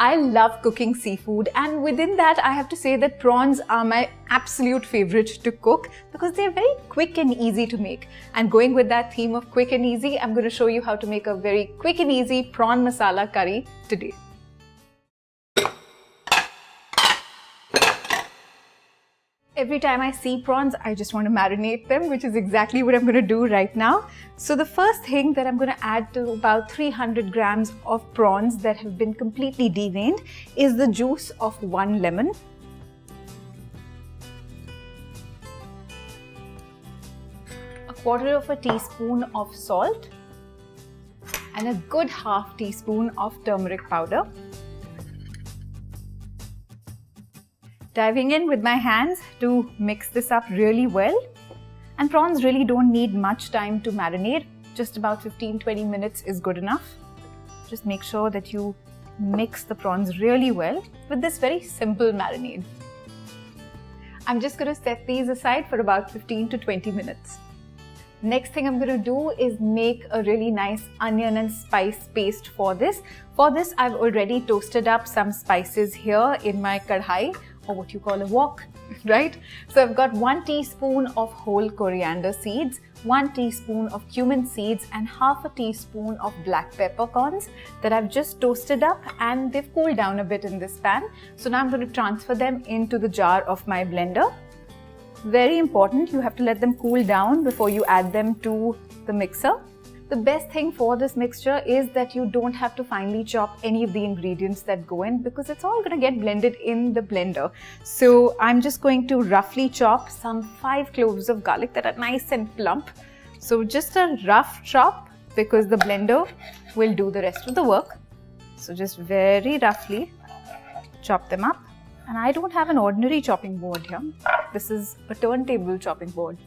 I love cooking seafood, and within that I have to say that prawns are my absolute favorite to cook because they're very quick and easy to make. And going with that theme of quick and easy, I'm going to show you how to make a very quick and easy prawn masala curry today. Every time I see prawns, I just want to marinate them, which is exactly what I'm going to do right now. So the first thing that I'm going to add to about 300 grams of prawns that have been completely deveined is the juice of 1 lemon. A quarter of a teaspoon of salt and a good half teaspoon of turmeric powder. Diving in with my hands to mix this up really well. And prawns really don't need much time to marinate. Just about 15-20 minutes is good enough. Just make sure that you mix the prawns really well with this very simple marinade. I'm just going to set these aside for about 15 to 20 minutes. Next thing I'm going to do is make a really nice onion and spice paste for this. For this, I've already toasted up some spices here in my kadhai, or what you call a wok, right? So I've got 1 teaspoon of whole coriander seeds, 1 teaspoon of cumin seeds and half a teaspoon of black peppercorns that I've just toasted up, and they've cooled down a bit in this pan. So now I'm going to transfer them into the jar of my blender. Very important, you have to let them cool down before you add them to the mixer. The best thing for this mixture is that you don't have to finely chop any of the ingredients that go in because it's all going to get blended in the blender. So I'm just going to roughly chop some 5 cloves of garlic that are nice and plump. So just a rough chop because the blender will do the rest of the work. So just very roughly chop them up. And I don't have an ordinary chopping board here. This is a turntable chopping board.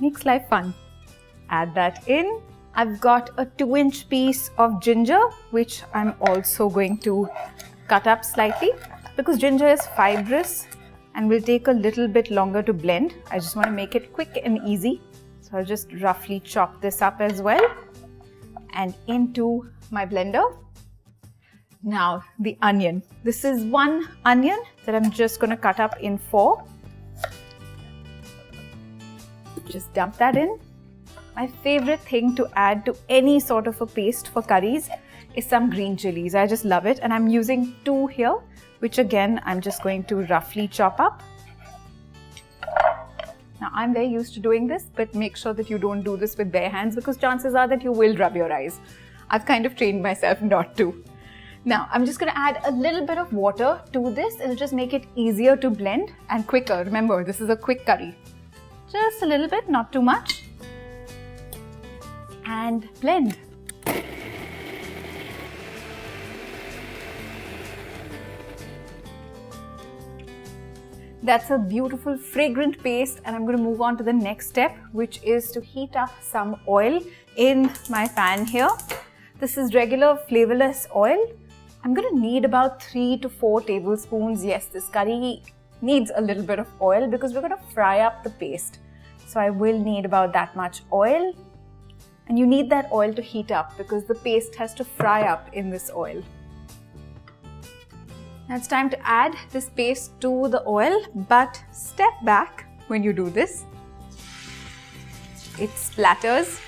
Makes life fun. Add that in. I've got a 2-inch piece of ginger, which I'm also going to cut up slightly because ginger is fibrous and will take a little bit longer to blend. I just want to make it quick and easy. So I'll just roughly chop this up as well and into my blender. Now the onion. This is 1 onion that I'm just going to cut up in 4. Just dump that in. My favorite thing to add to any sort of a paste for curries is some green chilies. I just love it, and I'm using 2 here, which again I'm just going to roughly chop up. Now I'm very used to doing this, but make sure that you don't do this with bare hands because chances are that you will rub your eyes. I've kind of trained myself not to. Now I'm just going to add a little bit of water to this. It'll just make it easier to blend and quicker. Remember, this is a quick curry. Just a little bit, not too much. And blend. That's a beautiful fragrant paste, and I'm going to move on to the next step, which is to heat up some oil in my pan here. This is regular flavorless oil. I'm going to need about 3 to 4 tablespoons. Yes, this curry needs a little bit of oil because we're going to fry up the paste. So I will need about that much oil. And you need that oil to heat up because the paste has to fry up in this oil. Now it's time to add this paste to the oil, but step back when you do this. It splatters.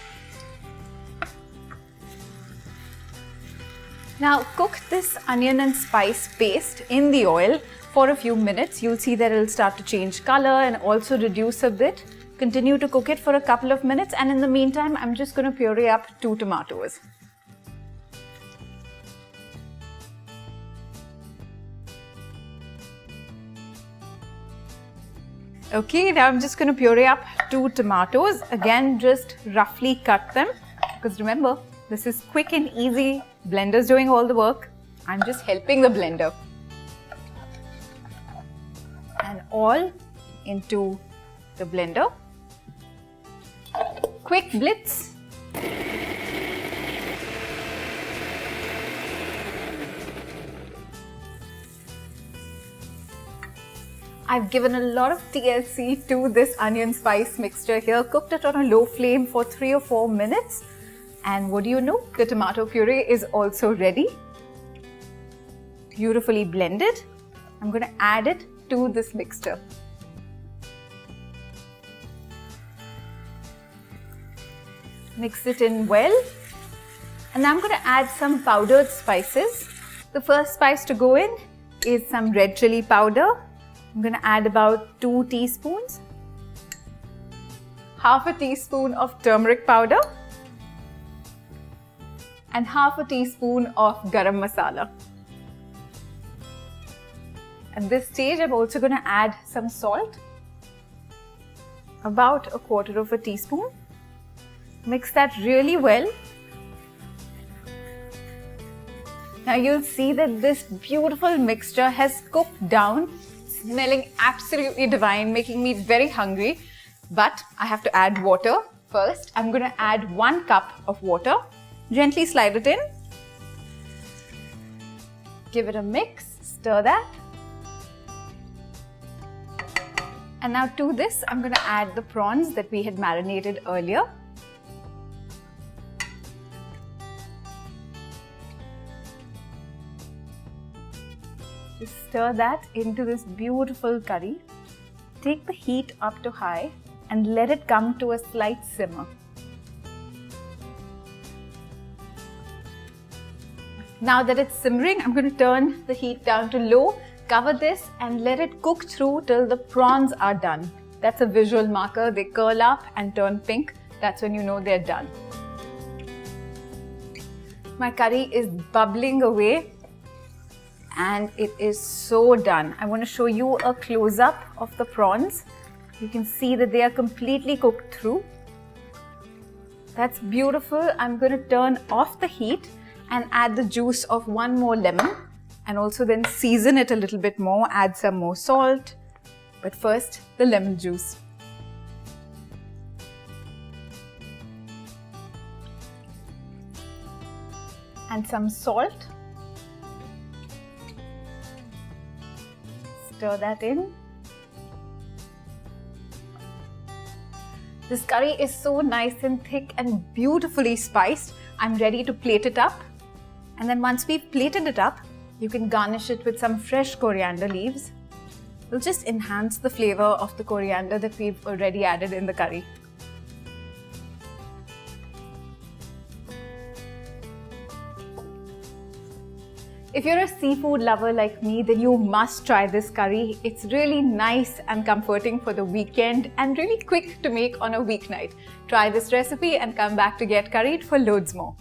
Now cook this onion and spice paste in the oil for a few minutes. You'll see that it'll start to change color and also reduce a bit. Continue to cook it for a couple of minutes, and in the meantime, I'm just going to puree up 2 tomatoes. Okay, now I'm just going to puree up 2 tomatoes. Again, just roughly cut them because remember, this is quick and easy. Blender's doing all the work. I'm just helping the blender. And all into the blender. Quick blitz. I've given a lot of TLC to this onion spice mixture here, cooked it on a low flame for 3 or 4 minutes. And what do you know? The tomato puree is also ready. beautifully blended. I'm going to add it to this mixture. Mix it in well. And now I'm going to add some powdered spices. The first spice to go in is some red chili powder. I'm going to add about 2 teaspoons. Half a teaspoon of turmeric powder. And half a teaspoon of garam masala. At this stage, I'm also going to add some salt. About 1/4 teaspoon. Mix that really well. Now you'll see that this beautiful mixture has cooked down, smelling absolutely divine, making me very hungry. But I have to add water first. I'm going to add 1 cup of water. Gently slide it in. Give it a mix. Stir that. And now to this, I'm going to add the prawns that we had marinated earlier. Just stir that into this beautiful curry. Take the heat up to high and let it come to a slight simmer. Now that it's simmering, I'm going to turn the heat down to low, cover this and let it cook through till the prawns are done. That's a visual marker. They curl up and turn pink. That's when you know they're done. My curry is bubbling away and it is so done. I want to show you a close-up of the prawns. You can see that they are completely cooked through. That's beautiful. I'm going to turn off the heat and add the juice of 1 more lemon and also then season it a little bit more, add some more salt. But first, the lemon juice. And some salt. Stir that in. This curry is so nice and thick and beautifully spiced. I'm ready to plate it up. And then once we've plated it up, you can garnish it with some fresh coriander leaves. It'll just enhance the flavor of the coriander that we've already added in the curry. If you're a seafood lover like me, then you must try this curry. It's really nice and comforting for the weekend and really quick to make on a weeknight. Try this recipe and come back to Get Curried for loads more.